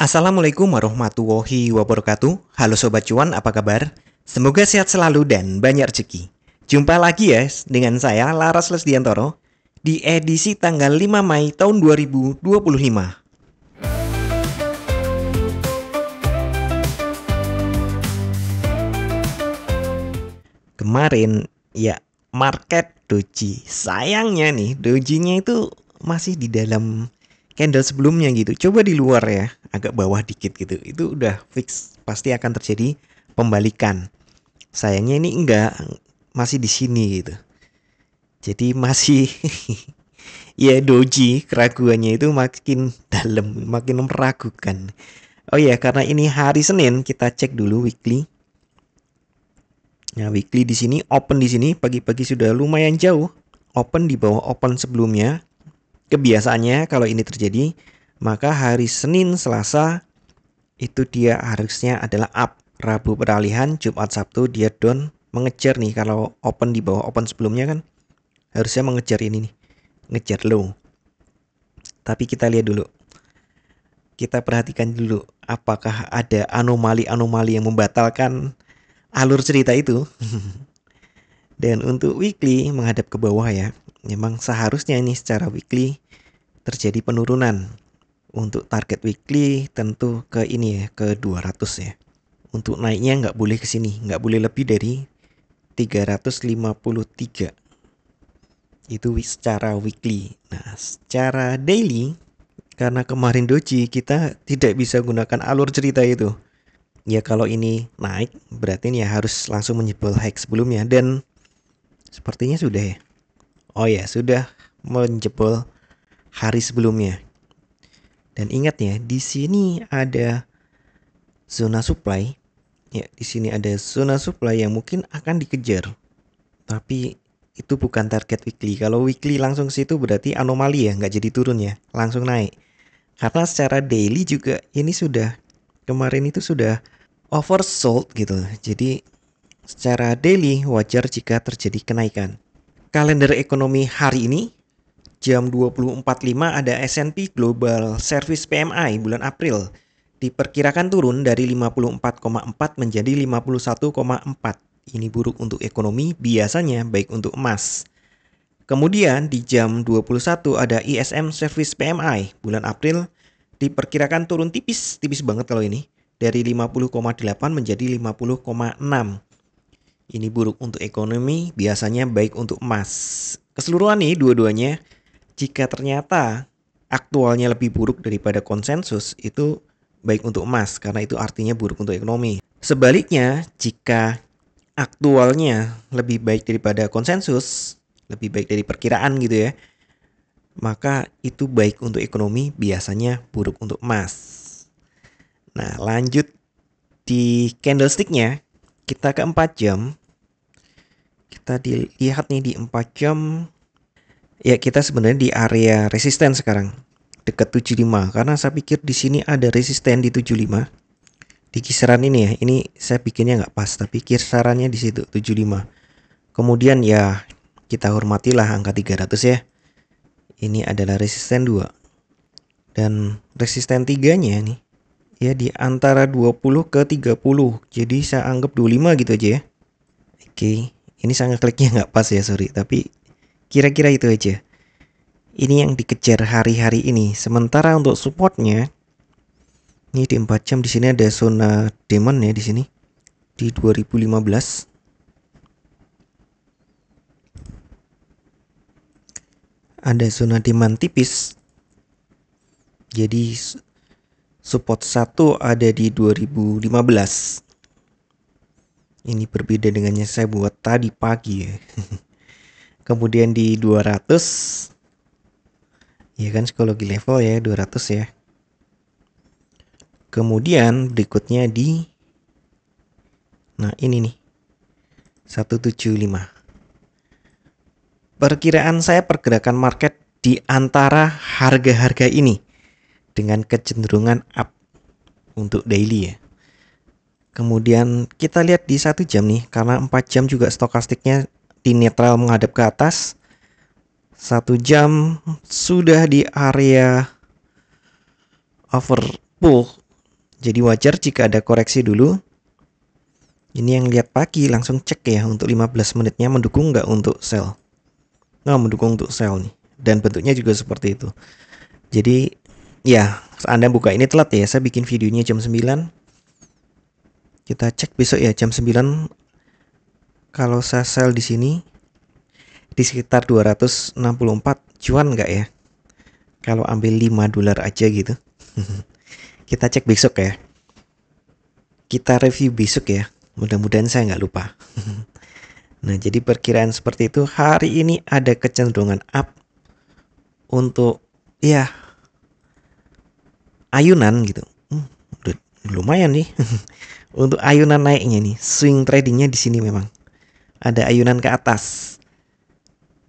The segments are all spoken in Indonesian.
Assalamualaikum warahmatullahi wabarakatuh. Halo Sobat Cuan, apa kabar? Semoga sehat selalu dan banyak rezeki. Jumpa lagi ya dengan saya Laras Lesdiantoro di edisi tanggal 5 Mei tahun 2025. Kemarin ya market doji. Sayangnya nih dojinya itu masih di dalam candle sebelumnya gitu. Coba di luar ya, agak bawah dikit gitu. Itu udah fix pasti akan terjadi pembalikan. Sayangnya ini enggak, masih di sini gitu. Jadi masih ya doji, keraguannya itu makin dalam, makin meragukan. Oh ya, karena ini hari Senin, kita cek dulu weekly. Nah, weekly di sini open di sini pagi-pagi sudah lumayan jauh. Open di bawah open sebelumnya. Kebiasaannya kalau ini terjadi, maka hari Senin, Selasa itu dia harusnya adalah up. Rabu peralihan, Jumat, Sabtu dia down, mengejar nih kalau open di bawah open sebelumnya kan harusnya mengejar ini nih, ngejar low. Tapi kita lihat dulu. Kita perhatikan dulu apakah ada anomali-anomali yang membatalkan alur cerita itu. Dan untuk weekly menghadap ke bawah ya, memang seharusnya ini secara weekly terjadi penurunan. Untuk target weekly tentu ke ini ya, ke 200 ya. Untuk naiknya nggak boleh ke sini, nggak boleh lebih dari 353. Itu secara weekly. Nah, secara daily, karena kemarin doji kita tidak bisa gunakan alur cerita itu. Ya kalau ini naik berarti ini ya harus langsung menjebol high sebelumnya, dan sepertinya sudah ya. Oh ya, sudah menjebol hari sebelumnya. Dan ingat ya, di sini ada zona supply. Ya, di sini ada zona supply yang mungkin akan dikejar. Tapi itu bukan target weekly. Kalau weekly langsung ke situ berarti anomali ya, nggak jadi turun ya, langsung naik. Karena secara daily juga ini sudah, kemarin itu sudah oversold gitu. Jadi secara daily wajar jika terjadi kenaikan. Kalender ekonomi hari ini jam 20.45 ada S&P Global Service PMI bulan April. Diperkirakan turun dari 54,4 menjadi 51,4. Ini buruk untuk ekonomi, biasanya baik untuk emas. Kemudian di jam 21 ada ISM Service PMI bulan April, diperkirakan turun tipis banget kalau ini, dari 50,8 menjadi 50,6. Ini buruk untuk ekonomi, biasanya baik untuk emas. Keseluruhan nih dua-duanya, jika ternyata aktualnya lebih buruk daripada konsensus, itu baik untuk emas karena itu artinya buruk untuk ekonomi. Sebaliknya, jika aktualnya lebih baik daripada konsensus, lebih baik dari perkiraan gitu ya, maka itu baik untuk ekonomi, biasanya buruk untuk emas. Nah, lanjut di candlesticknya, kita ke 4 jam. Kita dilihat nih di 4 jam. Ya, kita sebenarnya di area resisten sekarang, dekat 75, karena saya pikir di sini ada resisten di 75. Di kisaran ini ya, ini saya bikinnya nggak pas, tapi kisarannya di situ 75. Kemudian ya kita hormatilah angka 300 ya. Ini adalah resisten 2. Dan resisten 3-nya nih ya di antara 20 ke 30. Jadi saya anggap 25 gitu aja ya. Oke, ini sangat kliknya nggak pas ya, sorry, tapi kira-kira itu aja. Ini yang dikejar hari-hari ini. Sementara untuk supportnya, ini di 4 jam di sini ada zona demand ya di sini di 2015. Ada zona demand tipis. Jadi support 1 ada di 2015. Ini berbeda dengan yang saya buat tadi pagi ya. Kemudian di 200, ya kan psikologi level ya 200 ya. Kemudian berikutnya di, nah ini nih 175. Perkiraan saya pergerakan market di antara harga-harga ini dengan kecenderungan up untuk daily ya. Kemudian kita lihat di 1 jam nih, karena 4 jam juga stokastiknya di netral menghadap ke atas. 1 jam sudah di area overbought Jadi wajar jika ada koreksi dulu. Ini yang lihat pagi langsung cek ya untuk 15 menitnya mendukung nggak untuk sell. Nah, mendukung untuk sell nih. Dan bentuknya juga seperti itu. Jadi ya, Anda buka ini telat ya. Saya bikin videonya jam 9. Kita cek besok ya jam 9. Kalau saya sell di sini di sekitar 264 cuan nggak ya? Kalau ambil 5 dolar aja gitu. Kita cek besok ya. Kita review besok ya. Mudah-mudahan saya nggak lupa. Nah, jadi perkiraan seperti itu. Hari ini ada kecenderungan up untuk ya ayunan gitu. Lumayan nih. Untuk ayunan naiknya nih, swing tradingnya di sini memang ada ayunan ke atas.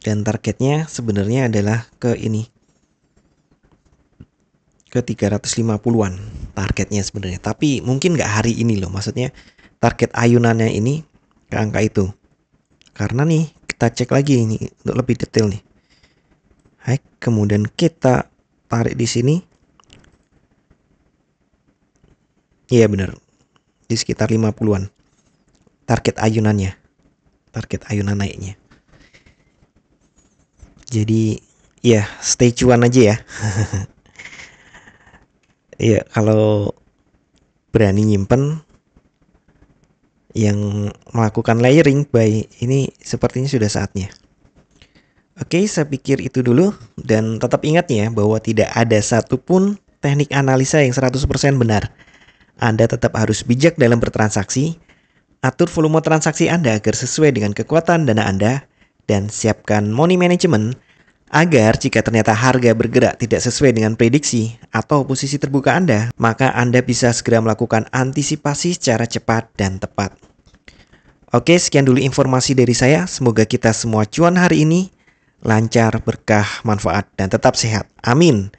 Dan targetnya sebenarnya adalah ke ini. Ke 350-an targetnya sebenarnya. Tapi mungkin nggak hari ini loh. Maksudnya target ayunannya ini ke angka itu. Karena nih kita cek lagi ini untuk lebih detail nih. Hai, kemudian kita tarik di sini. Iya benar. Di sekitar 50-an. Target ayunannya. Target ayunan naiknya. Jadi ya stay cuan aja ya. Iya, kalau berani nyimpen yang melakukan layering buy ini sepertinya sudah saatnya. Oke, saya pikir itu dulu dan tetap ingat ya bahwa tidak ada satupun teknik analisa yang 100% benar. Anda tetap harus bijak dalam bertransaksi, atur volume transaksi Anda agar sesuai dengan kekuatan dana Anda, dan siapkan money management agar jika ternyata harga bergerak tidak sesuai dengan prediksi atau posisi terbuka Anda, maka Anda bisa segera melakukan antisipasi secara cepat dan tepat. Oke, sekian dulu informasi dari saya. Semoga kita semua cuan hari ini, lancar, berkah, manfaat, dan tetap sehat. Amin.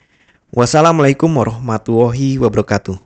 Wassalamualaikum warahmatullahi wabarakatuh.